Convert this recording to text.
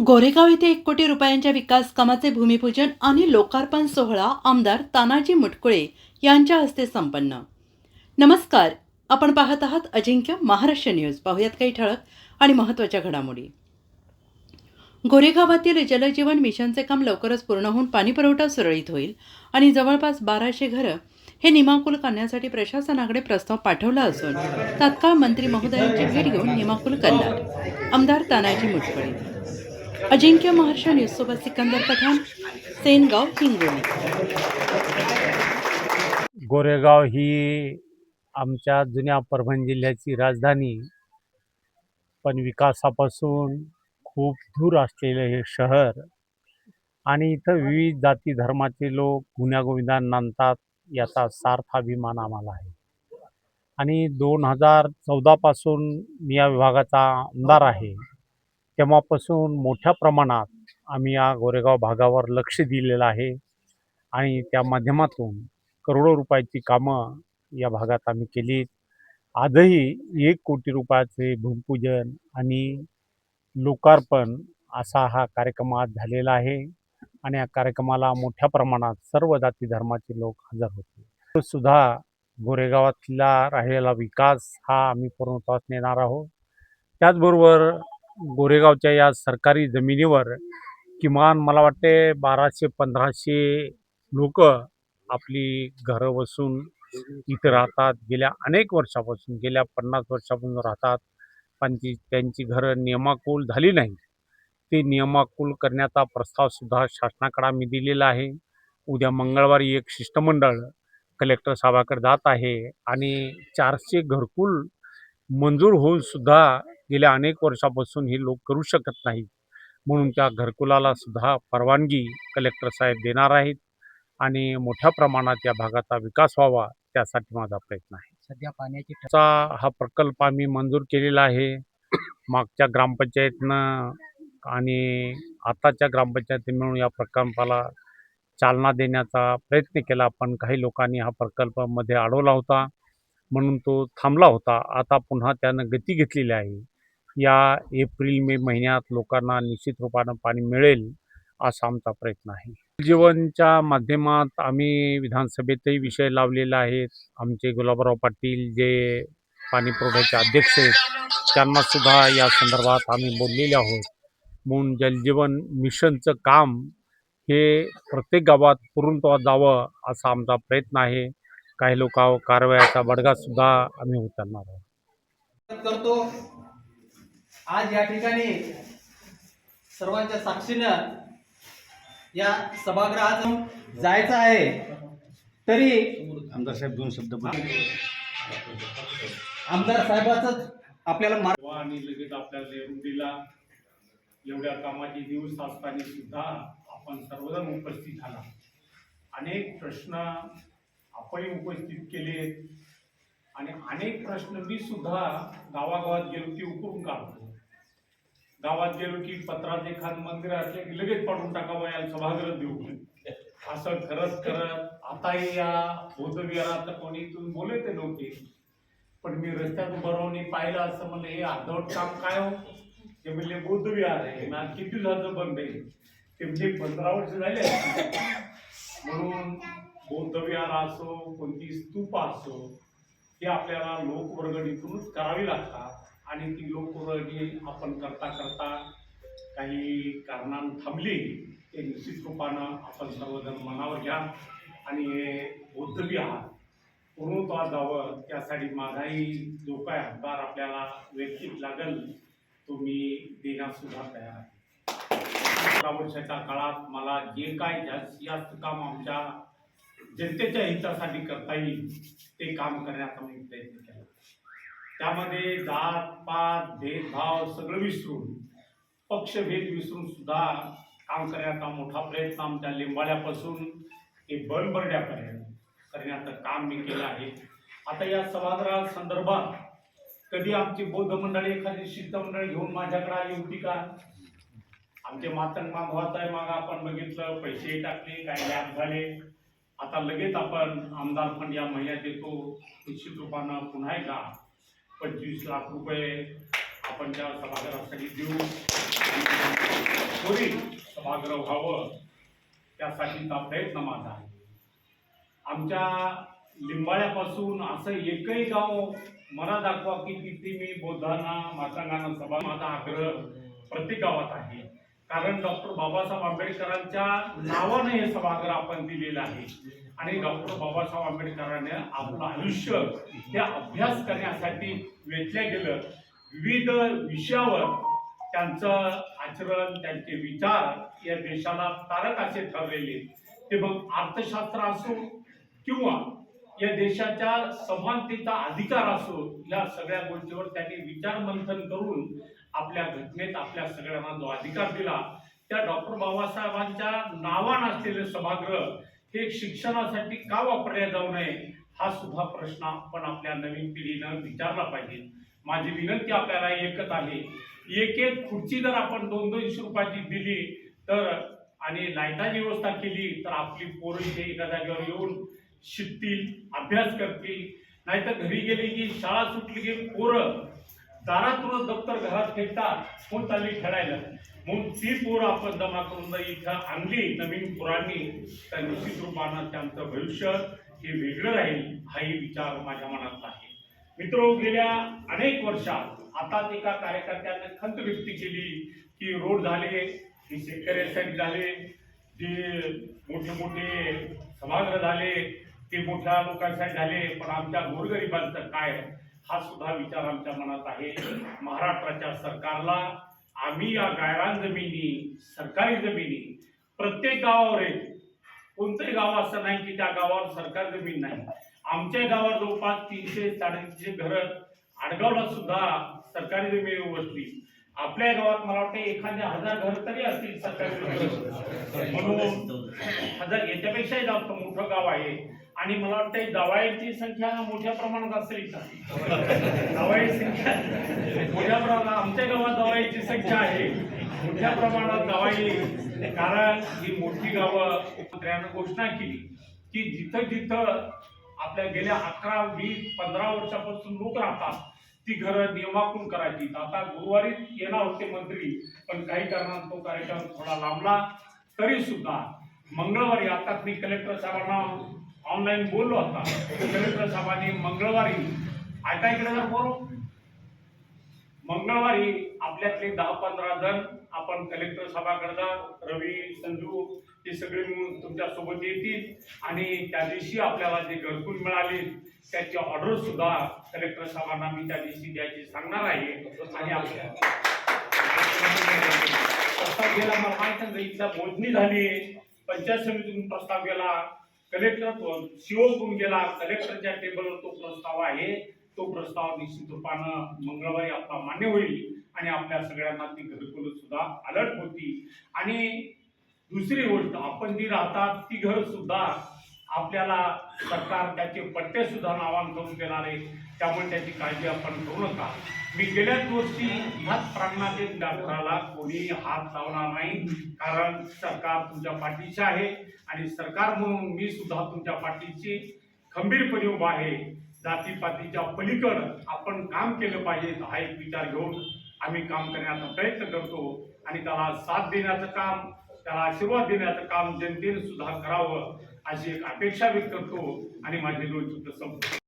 गोरेगाव येथे 1 कोटी रुपयांच्या विकास कामाचे भूमिपूजन आणि लोकार्पण सोहळा आमदार तानाजी मुटकुळे यांच्या हस्ते संपन्न. नमस्कार, आपण पाहत आहात अजिंक्य महाराष्ट्र न्यूज. पाहुयात काही ठळक आणि महत्त्वाच्या घडामोडी. गोरेगावातील जलजीवन मिशनचे काम लवकरच पूर्ण होऊन पाणीपुरवठा सुरळीत होईल आणि जवळपास 1200 घरं हे निमाकुल करण्यासाठी प्रशासनाकडे प्रस्ताव पाठवला असून तात्काळ मंत्री महोदयांची भेट घेऊन निमाकुल करणार. आमदार तानाजी मुटकुळे. अजिंक्य महाराष्ट्र न्यूजसोबत सिकंदर पठाण, सेनगाव, हिंगोली. गोरेगाव ही आमच्या जुन्या परभणी जिल्ह्याची राजधानी, पण विकासापासून खूप दूर असलेले हे शहर आणि इथं विविध जाती धर्माचे लोक गुण्यागोविंदाने नांदतात, याचा सार्थ अभिमान आम्हाला आहे. आणि 2014 पासून मी या विभागाचा आमदार आहे. तेव्हापासून मोठ्या प्रमाणात आम्ही या गोरेगाव भागावर लक्ष दिलेलं आहे आणि त्या माध्यमातून करोडो रुपयाची कामं या भागात आम्ही केली. आजही 1 कोटी रुपयाचे भूमिपूजन आणि लोकार्पण असा हा कार्यक्रम आज झालेला आहे आणि या कार्यक्रमाला मोठ्या प्रमाणात सर्व जाती धर्माचे लोक हजर होते. सुद्धा गोरेगावातला राहिलेला विकास हा आम्ही पूर्णत्वास नेणार आहोत. त्याचबरोबर गोरेगावच्या या सरकारी जमिनीवर किमान मला वाटते 1200-1500 लोक आपली घरं बसून इथे राहतात. गेल्या अनेक वर्षापासून, गेल्या 50 वर्षापासून राहतात, पण त्यांची घरं नियमाकुल झाली नाही. ते नियमाकुल करण्याचा प्रस्तावसुद्धा शासनाकडे आम्ही दिलेला आहे. उद्या मंगळवारी एक शिष्टमंडळ कलेक्टर साहेबाकडे जात आहे आणि 400 घरकुल मंजूर होऊनसुद्धा गेल्या अनेक वर्षापासून हे लोक करू शकत नाहीत. म्हणून त्या घरकुलाला सुद्धा परवानगी कलेक्टर साहेब देणार आहेत आणि मोठ्या प्रमाणात या भागाचा विकास व्हावा, त्यासाठी माझा प्रयत्न आहे. सध्या पाण्याची हा प्रकल्प आम्ही मंजूर केलेला आहे. मागच्या ग्रामपंचायतनं आणि आताच्या ग्रामपंचायती मिळून या प्रकल्पाला चालना देण्याचा प्रयत्न केला, पण काही लोकांनी हा प्रकल्प मध्ये अडवला होता, म्हणून तो थांबला होता. आता पुन्हा त्यानं गती घेतलेली आहे. या एप्रिल-मे महिन्यात लोकांना निश्चित रूपानं पाणी मिळेल असा आमचा प्रयत्न आहे. जीवनच्या माध्यमात आम्ही विधानसभेतही विषय लावलेला आहे. आमचे गुलाबराव पाटील जे पाणी पुरवठ्याचे अध्यक्ष आहेत, त्यांनासुद्धा या संदर्भात आम्ही बोललेले आहोत. म्हणून जलजीवन मिशनचं काम हे प्रत्येक गावात पूर्णत्वास जावं असा आमचा प्रयत्न आहे. काही लोकांवर कारवाईचा बडगासुद्धा आम्ही उचलणार आहोत. करतो. आज या ठिकाणी सर्वांच्या साक्षीनं या सभागृहात जायचं आहे, तरी आमदार साहेब 2 शब्द आमदार साहेबांचं आपल्याला आणि लगेच आपल्याला नेमून दिला. एवढ्या कामाचे दिवस असताना सुद्धा आपण सर्वजण उपस्थित झाला. अनेक प्रश्न आपण उपस्थित केले आणि अनेक प्रश्न मी सुद्धा गावागावात गेलो की उकरून काढतो. गावात गेलो की पत्रात एखाद मंदिर असले की लगेच पाडून टाकावं, याला सभागृह देऊ, असं करत आताही या बौद्धविहारात कोणी तुम्ही बोलते नव्हते, पण मी रस्त्यात उभं राहून पाहिलं. असं म्हणलं हे अर्धवट काम काय हो, ते म्हणले बौद्धविहार आहे. मग किती झालं बंद आहे ते म्हणजे 15 वर्ष झाले. म्हणून बौद्धविहार असो, कोणती स्तूप असो, हे आपल्याला लोकवर्गणीतूनच करावी लागतात आणि ती लोकवर्गणी आपण करता काही कारणानं थांबली, ते निश्चित रूपानं आपण सर्वजण मनावर घ्या आणि हे बौद्धविहार पूर्णत्वास जावं, त्यासाठी माझाही जो काय हातभार आपल्याला वैयक्तिक लागेल तो मी देण्यासुद्धा तयार आहे. 15 वर्षाच्या काळात मला जे काय जास्त काम आमच्या जनतेच्या हितासाठी करता येईल ते काम करण्याचा मी प्रयत्न केला. त्यामध्ये जात पात भेदभाव सगळं विसरून, पक्षभेद विसरून सुद्धा काम करण्याचा मोठा प्रयत्न आमच्या लिंबाळ्यापासून ते बलबर्ड्यापर्यंत करण्याचं काम मी केलं आहे. आता या सभागृहा संदर्भात कधी आमची बौद्ध मंडळी एखादी शिष्टमंडळ घेऊन माझ्याकडे आली होती का? आमचे मातंग बांधवाचं आहे, मग आपण बघितलं, पैसे टाकले, काही लॅब झाले. आता लगेच आपण आमदार फंड या महिन्यात येतो, निश्चित रूपानं पुन्हा एकदा 25 लाख रुपये आपण त्या सभागृहासाठी देऊ. त्वरित सभागृह व्हावं त्यासाठीचा प्रयत्न माझा आहे. आमच्या लिंबाळ्यापासून असं एकही गाव मला दाखवा की तिथे मी बौद्धांना मातांगांना सभा, माझा आग्रह प्रत्येक गावात आहे. कारण डॉक्टर बाबासाहेब आंबेडकरांच्या नावाने हे सभागृह आपण दिलेलं आहे आणि डॉक्टर बाबासाहेब आंबेडकरांनी आपलं आयुष्य त्या अभ्यास करण्यासाठी वेचलं गेलं. विविध विषयावर त्यांचं आचरण, त्यांचे विचार या देशाला तारक असे ठरलेले. ते मग अर्थशास्त्र असो किंवा या देशाच्या समानतेचा अधिकार असो, या सगळ्या गोष्टीवर त्यांनी विचार मंथन करून आपल्या घटनेत आपल्या सगळ्यांना जो अधिकार दिला, त्या डॉक्टर बाबासाहेबांच्या नावानं असलेले सभागृह हे शिक्षणासाठी का वापरले जाऊ नये हा सुद्धा प्रश्न आपण आपल्या नवीन पिढीनं विचारला पाहिजे. माझी विनंती आपल्याला एकच आहे, एक एक खुर्ची जर आपण 200-200 रुपयाची दिली तर आणि लाईटाची व्यवस्था केली तर आपली पोरं इथे एका जागेवर येऊन शिकतील, अभ्यास करतील. नाहीतर घरी गेले की शाळा सुटली की पोरं दारातून दप्तर घरात फेकतात, कोण चालली खेळायला. म्हणून ती पोरं आपण जमा करून जर इथं आणली नवीन पोरांनी तर निश्चित रूपानं त्यांचं भविष्य हे वेगळं राहील हाही विचार माझ्या मनात आहे. मित्रो, गेल्या अनेक वर्षात आता एका कार्यकर्त्याने खंत व्यक्त केली की रोड झाले, की शेतकऱ्यांसाठी झाले, जे मोठे मोठे सभागृह झाले ते मोठ्या लोकांसाठी झाले, पण आमच्या गोरगरिबांचं काय हा सुद्धा विचार आमच्या मनात आहे. महाराष्ट्राच्या सरकारला आम्ही या गायरान जमिनी, सरकारी जमिनी प्रत्येक गावावर आहे. कोणतंही गाव असं नाही की त्या गावावर सरकारी जमीन नाही. आमच्या गावावर जवळपास 300-350 घरं, आडगावला सुद्धा सरकारी जमीन बसली. आपल्या गावात मला वाटतं एखाद्या 1000 घर तरी असतील सरकारी जमीन. म्हणून 1000 याच्यापेक्षाही जास्त मोठं गाव आहे. आणि मला वाटतं दवाईची संख्या मोठ्या प्रमाणात असेल का? दवाई संख्या मोठ्या प्रमाणात आमच्या गावात दवाईची संख्या आहे, मोठ्या प्रमाणात दवाई. कारण ही मोठी गावं मंत्र्यानं घोषणा केली की जिथं जिथं आपल्या गेल्या 11, 20, 15 वर्षापासून लोक राहतात ती घरं नियमाकून करायची. आता गुरुवारी येणार होते मंत्री, पण काही कारणात तो कार्यक्रम थोडा लांबला. तरी सुद्धा मंगळवारी, आता मी कलेक्टर साहेबांना ऑनलाईन बोललो होता, कलेक्टर साहेबांनी मंगळवारी ऐका इकडे जर बोलू, मंगळवारी आपल्यातले 10-15 जण आपण कलेक्टर साहेबांकडे जा, रवी, संजू हे सगळे मिळून तुमच्या सोबत येतील आणि त्या दिवशी आपल्याला जे घरकुल मिळाले त्याची ऑर्डर सुद्धा कलेक्टर साहेबांना मी त्या दिवशी द्यायची सांगणार आहे. आणि आपल्या प्रस्ताव गेला, मला माहिती नाही इथला मोजणी झाली, पंचायत समितीतून प्रस्ताव गेला, कलेक्टर सीओकडून गेला, कलेक्टरच्या टेबलवर तो प्रस्ताव आहे. तो प्रस्ताव निश्चित रूपानं मंगळवारी आपला मान्य होईल आणि आपल्या सगळ्यांना ती घरकुल सुद्धा अलर्ट होती. आणि दुसरी गोष्ट, आपण जी राहतात ती घर सुद्धा आपल्याला सरकार त्याचे पट्टे सुद्धा नावान करून देणार आहे. त्यामुळे त्याची काळजी आपण करू नका. मी गेल्याच वर्षी ह्याच प्रांगणातील घराला कोणी हात लावणार नाही, कारण सरकार तुमच्या पाठीशी आहे आणि सरकार म्हणून मी सुद्धा तुमच्या पाठीशी खंबीरपणे उभा आहे. जातीपातीच्या पलीकडे आपण काम केलं पाहिजे हा एक विचार घेऊन आम्ही काम करण्याचा प्रयत्न करतो आणि त्याला साथ देण्याचं काम, त्याला आशीर्वाद देण्याचं काम जनतेने सुद्धा करावं अशी एक अपेक्षा व्यक्त करतो आणि माझे 2 शब्द संपतो.